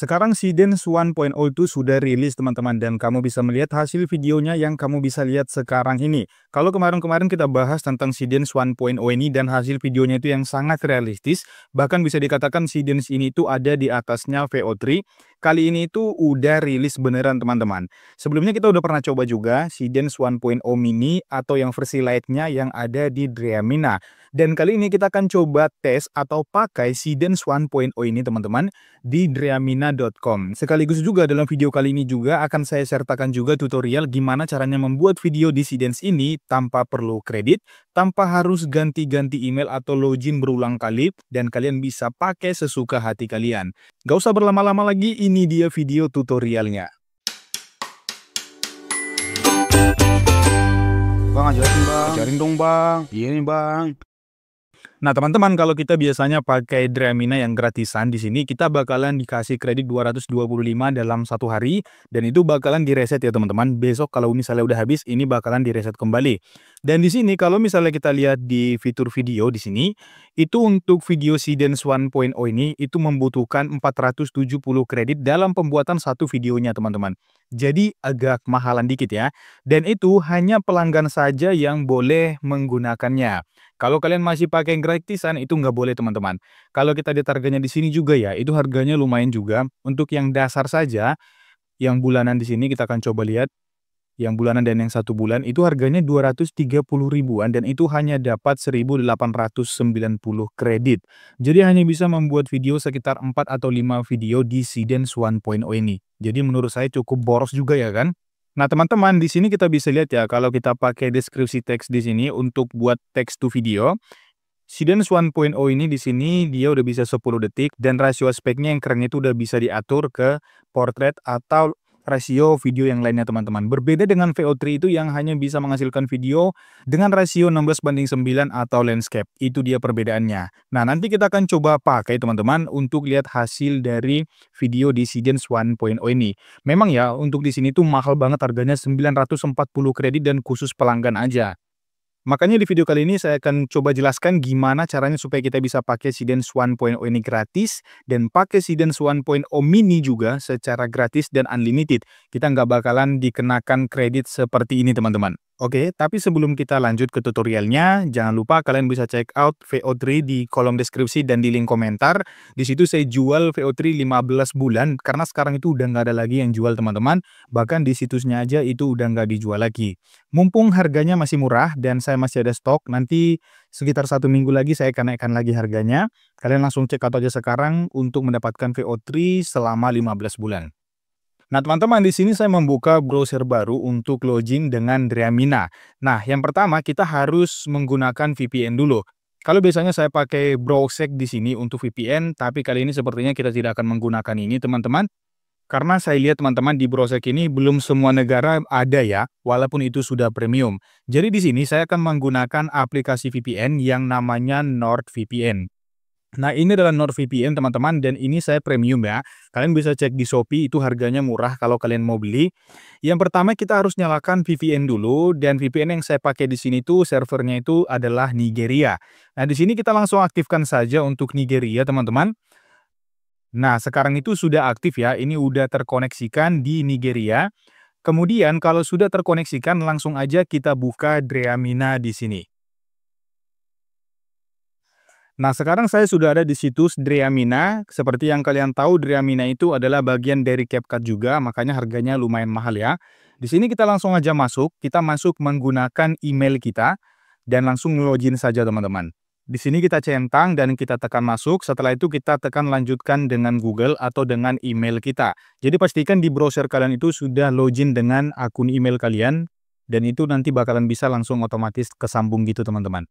Sekarang Seedance 1.0 itu sudah rilis teman-teman dan kamu bisa melihat hasil videonya yang kamu bisa lihat sekarang ini. Kalau kemarin-kemarin kita bahas tentang Seedance 1.0 ini dan hasil videonya itu yang sangat realistis, bahkan bisa dikatakan Seedance ini itu ada di atasnya VO3. Kali ini itu udah rilis beneran teman-teman. Sebelumnya kita udah pernah coba juga Seedance 1.0 mini atau yang versi light-nya yang ada di Dreamina. Dan kali ini kita akan coba tes atau pakai Seedance 1.0 ini teman-teman di Dreamina.com. Sekaligus juga dalam video kali ini juga akan saya sertakan juga tutorial gimana caranya membuat video di Seedance ini tanpa perlu kredit, tanpa harus ganti-ganti email atau login berulang kali, dan kalian bisa pakai sesuka hati kalian. Gak usah berlama-lama lagi, ini dia video tutorialnya. Bang, ajarin dong bang. Iya nih bang. Nah teman-teman, kalau kita biasanya pakai Dreamina yang gratisan di sini kita bakalan dikasih kredit 225 dalam satu hari dan itu bakalan direset ya teman-teman. Besok kalau misalnya udah habis ini bakalan direset kembali. Dan di sini kalau misalnya kita lihat di fitur video di sini itu untuk video Seedance 1.0 ini itu membutuhkan 470 kredit dalam pembuatan satu videonya teman-teman. Jadi agak mahalan dikit ya. Dan itu hanya pelanggan saja yang boleh menggunakannya. Kalau kalian masih pakai gratisan itu nggak boleh teman-teman. Kalau kita lihat harganya di sini juga ya, itu harganya lumayan juga. Untuk yang dasar saja, yang bulanan di sini kita akan coba lihat. Yang bulanan dan yang 1 bulan itu harganya 230 ribuan dan itu hanya dapat 1890 kredit. Jadi hanya bisa membuat video sekitar 4 atau 5 video di Seedance 1.0 ini. Jadi menurut saya cukup boros juga ya kan? Nah teman-teman, di sini kita bisa lihat ya, kalau kita pakai deskripsi teks di sini untuk buat teks to video, Seedance 1.0 ini di sini dia udah bisa 10 detik dan rasio aspeknya yang keren itu udah bisa diatur ke portrait atau rasio video yang lainnya teman-teman. Berbeda dengan VO3 itu yang hanya bisa menghasilkan video dengan rasio 16:9 atau landscape. Itu dia perbedaannya. Nah, nanti kita akan coba pakai teman-teman untuk lihat hasil dari video di Seedance 1.0 ini. Memang ya, untuk di sini tuh mahal banget harganya 940 kredit dan khusus pelanggan aja. Makanya di video kali ini saya akan coba jelaskan gimana caranya supaya kita bisa pakai Seedance 1.0 ini gratis dan pakai Seedance 1.0 mini juga secara gratis dan unlimited. Kita nggak bakalan dikenakan kredit seperti ini teman-teman. Oke, tapi sebelum kita lanjut ke tutorialnya, jangan lupa kalian bisa check out VO3 di kolom deskripsi dan di link komentar. Di situ saya jual VO3 15 bulan karena sekarang itu udah nggak ada lagi yang jual teman-teman. Bahkan di situsnya aja itu udah nggak dijual lagi. Mumpung harganya masih murah dan saya masih ada stok, nanti sekitar 1 minggu lagi saya akan naikkan lagi harganya. Kalian langsung check out aja sekarang untuk mendapatkan VO3 selama 15 bulan. Nah, teman-teman, di sini saya membuka browser baru untuk login dengan Dreamina. Nah, yang pertama kita harus menggunakan VPN dulu. Kalau biasanya saya pakai Browsec di sini untuk VPN, tapi kali ini sepertinya kita tidak akan menggunakan ini, teman-teman. Karena saya lihat teman-teman di Browsec ini belum semua negara ada ya, walaupun itu sudah premium. Jadi di sini saya akan menggunakan aplikasi VPN yang namanya NordVPN. Nah, ini adalah NordVPN teman-teman dan ini saya premium ya. Kalian bisa cek di Shopee, itu harganya murah kalau kalian mau beli. Yang pertama kita harus nyalakan VPN dulu dan VPN yang saya pakai di sini tuh servernya itu adalah Nigeria. Nah, di sini kita langsung aktifkan saja untuk Nigeria teman-teman. Nah, sekarang itu sudah aktif ya. Ini udah terkoneksikan di Nigeria. Kemudian kalau sudah terkoneksikan langsung aja kita buka Dreamina di sini. Nah, sekarang saya sudah ada di situs Dreamina. Seperti yang kalian tahu, Dreamina itu adalah bagian dari CapCut juga, makanya harganya lumayan mahal ya. Di sini kita langsung aja masuk, kita masuk menggunakan email kita, dan langsung login saja teman-teman. Di sini kita centang dan kita tekan masuk, setelah itu kita tekan lanjutkan dengan Google atau dengan email kita. Jadi pastikan di browser kalian itu sudah login dengan akun email kalian, dan itu nanti bakalan bisa langsung otomatis kesambung gitu teman-teman.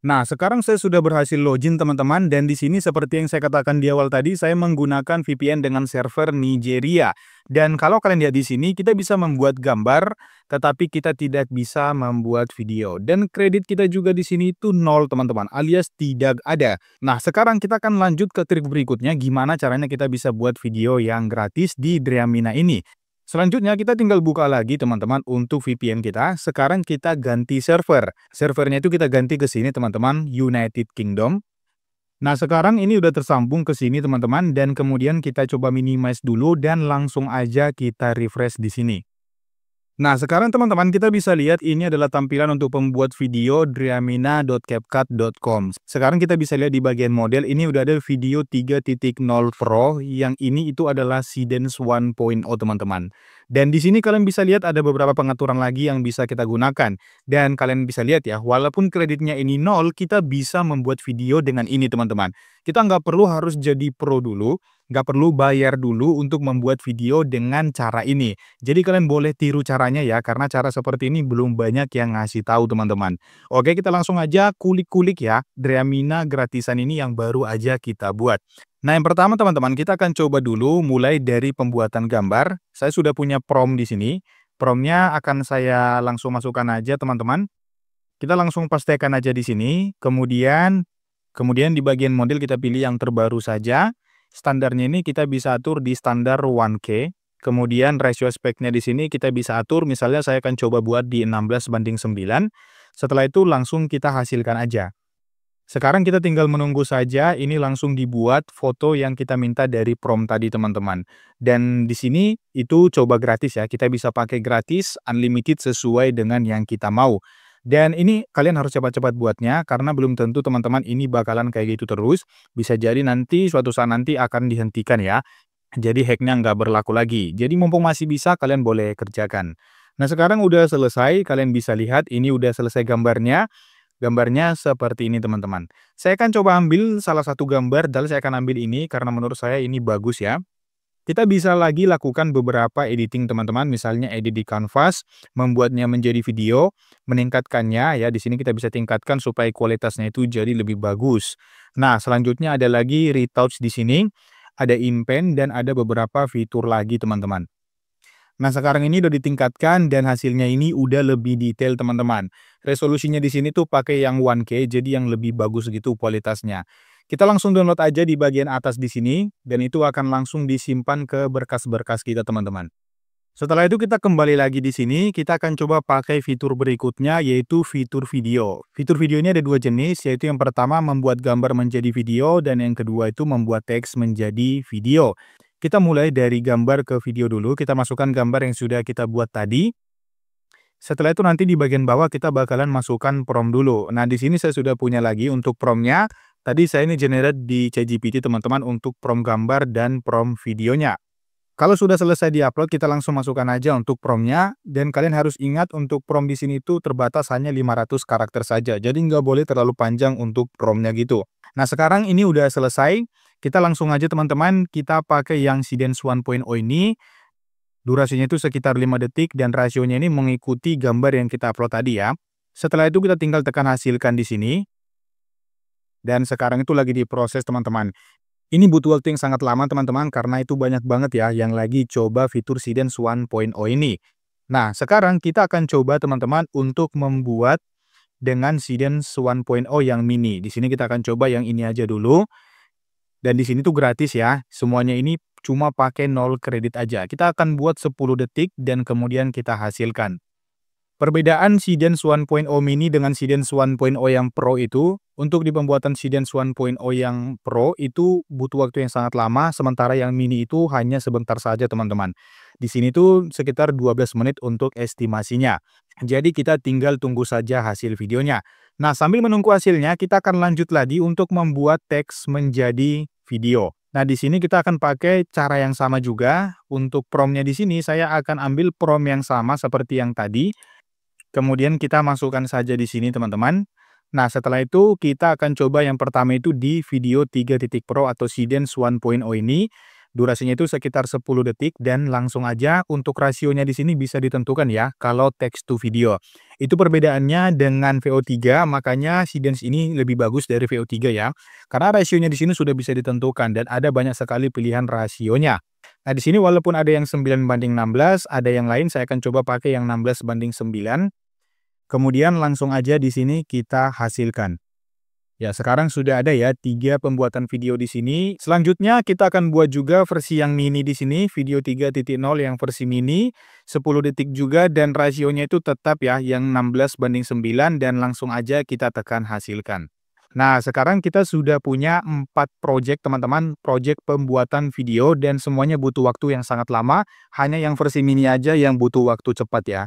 Nah, sekarang saya sudah berhasil login teman-teman dan di sini seperti yang saya katakan di awal tadi, saya menggunakan VPN dengan server Nigeria. Dan kalau kalian lihat di sini, kita bisa membuat gambar, tetapi kita tidak bisa membuat video. Dan kredit kita juga di sini itu 0 teman-teman, alias tidak ada. Nah, sekarang kita akan lanjut ke trik berikutnya, gimana caranya kita bisa buat video yang gratis di Dreamina ini. Selanjutnya kita tinggal buka lagi teman-teman untuk VPN kita. Sekarang kita ganti server. Servernya itu kita ganti ke sini teman-teman, United Kingdom. Nah, sekarang ini udah tersambung ke sini teman-teman, dan kemudian kita coba minimize dulu dan langsung aja kita refresh di sini. Nah, sekarang teman-teman kita bisa lihat ini adalah tampilan untuk pembuat video driamina.capcut.com. Sekarang kita bisa lihat di bagian model ini udah ada video 3.0 Pro, yang ini itu adalah Sidence 1.0 teman-teman. Dan di sini kalian bisa lihat ada beberapa pengaturan lagi yang bisa kita gunakan. Dan kalian bisa lihat ya, walaupun kreditnya ini 0, kita bisa membuat video dengan ini teman-teman. Kita nggak perlu harus jadi pro dulu, nggak perlu bayar dulu untuk membuat video dengan cara ini. Jadi kalian boleh tiru caranya ya, karena cara seperti ini belum banyak yang ngasih tahu teman-teman. Oke, kita langsung aja kulik-kulik ya, Dreamina gratisan ini yang baru aja kita buat. Nah, yang pertama teman-teman, kita akan coba dulu mulai dari pembuatan gambar. Saya sudah punya prompt di sini. Promptnya akan saya langsung masukkan aja teman-teman. Kita langsung pastikan aja di sini. Kemudian di bagian model kita pilih yang terbaru saja. Standarnya ini kita bisa atur di standar 1K. Kemudian rasio aspeknya di sini kita bisa atur, misalnya saya akan coba buat di 16:9. Setelah itu langsung kita hasilkan aja. Sekarang kita tinggal menunggu saja ini langsung dibuat foto yang kita minta dari prompt tadi teman-teman. Dan di sini itu coba gratis ya, kita bisa pakai gratis, unlimited sesuai dengan yang kita mau. Dan ini kalian harus cepat-cepat buatnya, karena belum tentu teman-teman ini bakalan kayak gitu terus. Bisa jadi nanti suatu saat nanti akan dihentikan ya. Jadi hacknya nggak berlaku lagi. Jadi mumpung masih bisa, kalian boleh kerjakan. Nah, sekarang udah selesai, kalian bisa lihat ini udah selesai gambarnya. Gambarnya seperti ini teman-teman. Saya akan coba ambil salah satu gambar, dan saya akan ambil ini karena menurut saya ini bagus ya. Kita bisa lagi lakukan beberapa editing teman-teman, misalnya edit di Canvas, membuatnya menjadi video, meningkatkannya ya. Di sini kita bisa tingkatkan supaya kualitasnya itu jadi lebih bagus. Nah, selanjutnya ada lagi retouch di sini, ada inpen dan ada beberapa fitur lagi teman-teman. Nah, sekarang ini udah ditingkatkan dan hasilnya ini udah lebih detail teman-teman. Resolusinya di sini tuh pakai yang 1K, jadi yang lebih bagus gitu kualitasnya. Kita langsung download aja di bagian atas di sini, dan itu akan langsung disimpan ke berkas-berkas kita teman-teman. Setelah itu kita kembali lagi di sini, kita akan coba pakai fitur berikutnya, yaitu fitur video. Fitur video ini ada dua jenis, yaitu yang pertama membuat gambar menjadi video, dan yang kedua itu membuat teks menjadi video. Kita mulai dari gambar ke video dulu, kita masukkan gambar yang sudah kita buat tadi. Setelah itu nanti di bagian bawah kita bakalan masukkan prompt dulu. Nah, di sini saya sudah punya lagi untuk promptnya. Tadi saya ini generate di ChatGPT teman-teman untuk prompt gambar dan prompt videonya. Kalau sudah selesai di-upload, kita langsung masukkan aja untuk promptnya. Dan kalian harus ingat untuk prompt di sini itu terbatas hanya 500 karakter saja. Jadi nggak boleh terlalu panjang untuk promptnya gitu. Nah, sekarang ini udah selesai. Kita langsung aja teman-teman, kita pakai yang Sidence 1.0 ini. Durasinya itu sekitar 5 detik dan rasionya ini mengikuti gambar yang kita upload tadi ya. Setelah itu kita tinggal tekan hasilkan di sini. Dan sekarang itu lagi diproses teman-teman. Ini butuh waktu yang sangat lama teman-teman, karena itu banyak banget ya yang lagi coba fitur Sidence 1.0 ini. Nah, sekarang kita akan coba teman-teman untuk membuat dengan Sidence 1.0 yang mini. Di sini kita akan coba yang ini aja dulu. Dan di sini tuh gratis ya. Semuanya ini cuma pakai 0 kredit aja. Kita akan buat 10 detik dan kemudian kita hasilkan. Perbedaan Sidence 1.0 mini dengan Sidence 1.0 yang Pro itu, untuk di pembuatan Sidence 1.0 yang Pro itu butuh waktu yang sangat lama, sementara yang mini itu hanya sebentar saja teman-teman. Di sini tuh sekitar 12 menit untuk estimasinya. Jadi kita tinggal tunggu saja hasil videonya. Nah, sambil menunggu hasilnya, kita akan lanjut lagi untuk membuat teks menjadi video. Nah, di sini kita akan pakai cara yang sama juga. Untuk promptnya di sini saya akan ambil prompt yang sama seperti yang tadi. Kemudian kita masukkan saja di sini teman-teman. Nah, setelah itu kita akan coba yang pertama itu di video 3.0 Pro atau Sidence 1.0 ini. Durasinya itu sekitar 10 detik dan langsung aja untuk rasionya di sini bisa ditentukan ya kalau text to video. Itu perbedaannya dengan VO3, makanya Sidence ini lebih bagus dari VO3 ya. Karena rasionya di sini sudah bisa ditentukan dan ada banyak sekali pilihan rasionya. Nah, di sini walaupun ada yang 9:16, ada yang lain saya akan coba pakai yang 16:9. Kemudian langsung aja di sini kita hasilkan. Ya, sekarang sudah ada ya 3 pembuatan video di sini. Selanjutnya kita akan buat juga versi yang mini di sini, video 3.0 yang versi mini, 10 detik juga dan rasionya itu tetap ya yang 16:9 dan langsung aja kita tekan hasilkan. Nah, sekarang kita sudah punya 4 project teman-teman, project pembuatan video dan semuanya butuh waktu yang sangat lama, hanya yang versi mini aja yang butuh waktu cepat ya.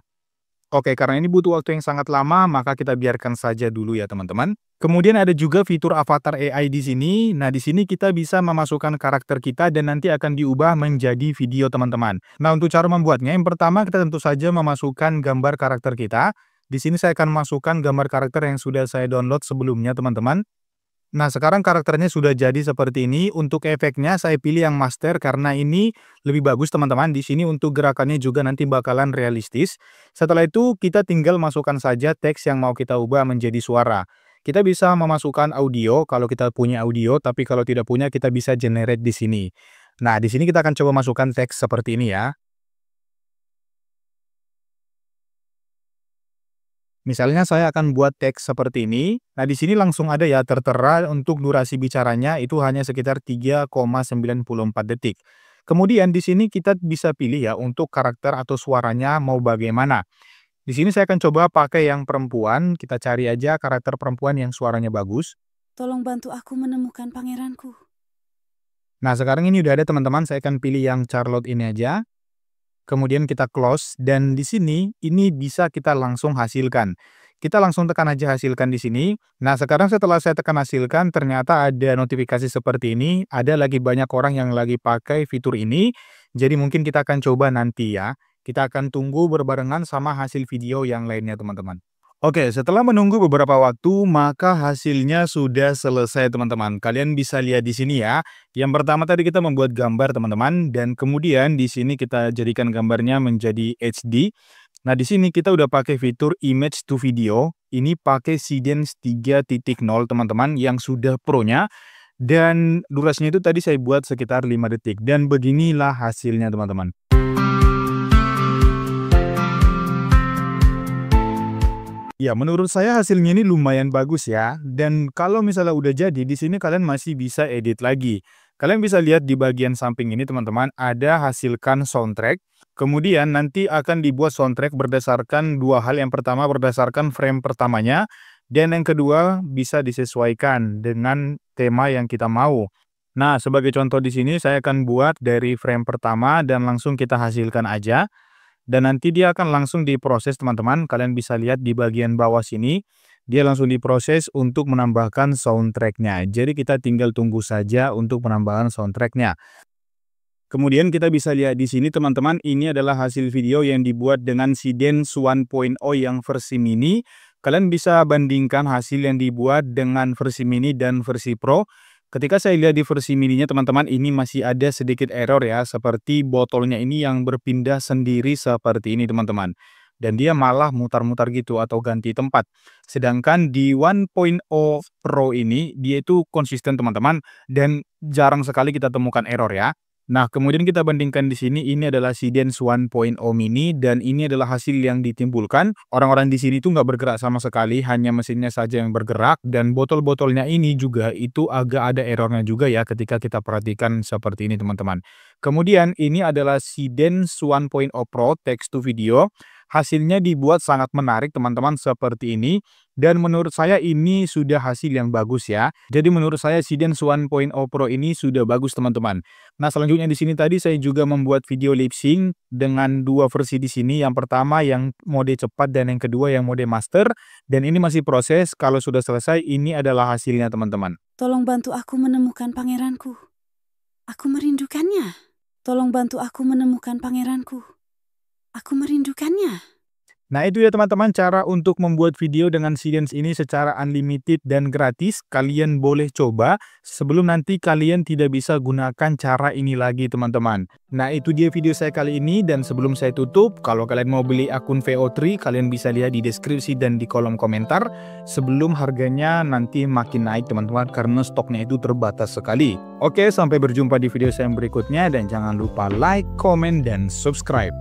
Oke, karena ini butuh waktu yang sangat lama, maka kita biarkan saja dulu ya teman-teman. Kemudian ada juga fitur avatar AI di sini. Nah, di sini kita bisa memasukkan karakter kita dan nanti akan diubah menjadi video teman-teman. Nah, untuk cara membuatnya, yang pertama kita tentu saja memasukkan gambar karakter kita. Di sini saya akan masukkan gambar karakter yang sudah saya download sebelumnya teman-teman. Nah, sekarang karakternya sudah jadi seperti ini. Untuk efeknya saya pilih yang master karena ini lebih bagus teman-teman. Di sini untuk gerakannya juga nanti bakalan realistis. Setelah itu kita tinggal masukkan saja teks yang mau kita ubah menjadi suara. Kita bisa memasukkan audio kalau kita punya audio, tapi kalau tidak punya kita bisa generate di sini. Nah, di sini kita akan coba masukkan teks seperti ini ya. Misalnya saya akan buat teks seperti ini. Nah, di sini langsung ada ya tertera untuk durasi bicaranya itu hanya sekitar 3,94 detik. Kemudian di sini kita bisa pilih ya untuk karakter atau suaranya mau bagaimana. Di sini saya akan coba pakai yang perempuan. Kita cari aja karakter perempuan yang suaranya bagus. Tolong bantu aku menemukan pangeranku. Nah, sekarang ini udah ada teman-teman. Saya akan pilih yang Charlotte ini aja. Kemudian kita close dan di sini ini bisa kita langsung hasilkan. Kita langsung tekan aja hasilkan di sini. Nah, sekarang setelah saya tekan hasilkan ternyata ada notifikasi seperti ini, ada lagi banyak orang yang lagi pakai fitur ini. Jadi mungkin kita akan coba nanti ya. Kita akan tunggu berbarengan sama hasil video yang lainnya teman-teman. Oke, setelah menunggu beberapa waktu, maka hasilnya sudah selesai teman-teman. Kalian bisa lihat di sini ya. Yang pertama tadi kita membuat gambar teman-teman, dan kemudian di sini kita jadikan gambarnya menjadi HD. Nah, di sini kita udah pakai fitur image to video. Ini pakai Sidence 3.0 teman-teman yang sudah pro-nya. Dan durasinya itu tadi saya buat sekitar 5 detik. Dan beginilah hasilnya teman-teman. Ya, menurut saya hasilnya ini lumayan bagus ya. Dan kalau misalnya udah jadi, di sini kalian masih bisa edit lagi. Kalian bisa lihat di bagian samping ini teman-teman, ada hasilkan soundtrack. Kemudian nanti akan dibuat soundtrack berdasarkan dua hal. Yang pertama berdasarkan frame pertamanya. Dan yang kedua bisa disesuaikan dengan tema yang kita mau. Nah, sebagai contoh di sini saya akan buat dari frame pertama dan langsung kita hasilkan aja. Dan nanti dia akan langsung diproses teman-teman, kalian bisa lihat di bagian bawah sini, dia langsung diproses untuk menambahkan soundtrack-nya. Jadi kita tinggal tunggu saja untuk penambahan soundtrack-nya. Kemudian kita bisa lihat di sini teman-teman, ini adalah hasil video yang dibuat dengan Sidence 1.0 yang versi mini. Kalian bisa bandingkan hasil yang dibuat dengan versi mini dan versi pro. Ketika saya lihat di versi mininya teman-teman, ini masih ada sedikit error ya, seperti botolnya ini yang berpindah sendiri seperti ini teman-teman. Dan dia malah mutar-mutar gitu atau ganti tempat. Sedangkan di 1.0 Pro ini, dia itu konsisten teman-teman, dan jarang sekali kita temukan error ya. Nah, kemudian kita bandingkan di sini, ini adalah Sidence 1.0 mini, dan ini adalah hasil yang ditimbulkan. Orang-orang di sini tuh nggak bergerak sama sekali, hanya mesinnya saja yang bergerak, dan botol-botolnya ini juga itu agak ada errornya juga ya ketika kita perhatikan seperti ini teman-teman. Kemudian ini adalah Sidence 1.0 Pro text to video. Hasilnya dibuat sangat menarik teman-teman seperti ini. Dan menurut saya ini sudah hasil yang bagus ya. Jadi menurut saya Sidence 1.0 Pro ini sudah bagus teman-teman. Nah, selanjutnya di sini tadi saya juga membuat video lip sync dengan dua versi di sini. Yang pertama yang mode cepat dan yang kedua yang mode master. Dan ini masih proses. Kalau sudah selesai ini adalah hasilnya teman-teman. Tolong bantu aku menemukan pangeranku. Aku merindukannya. Tolong bantu aku menemukan pangeranku. Aku merindukannya. Nah, itu ya teman-teman cara untuk membuat video dengan Sidence ini secara unlimited dan gratis. Kalian boleh coba sebelum nanti kalian tidak bisa gunakan cara ini lagi teman-teman. Nah, itu dia video saya kali ini, dan sebelum saya tutup, kalau kalian mau beli akun VO3, kalian bisa lihat di deskripsi dan di kolom komentar. Sebelum harganya nanti makin naik teman-teman karena stoknya itu terbatas sekali. Oke, sampai berjumpa di video saya yang berikutnya, dan jangan lupa like, komen, dan subscribe.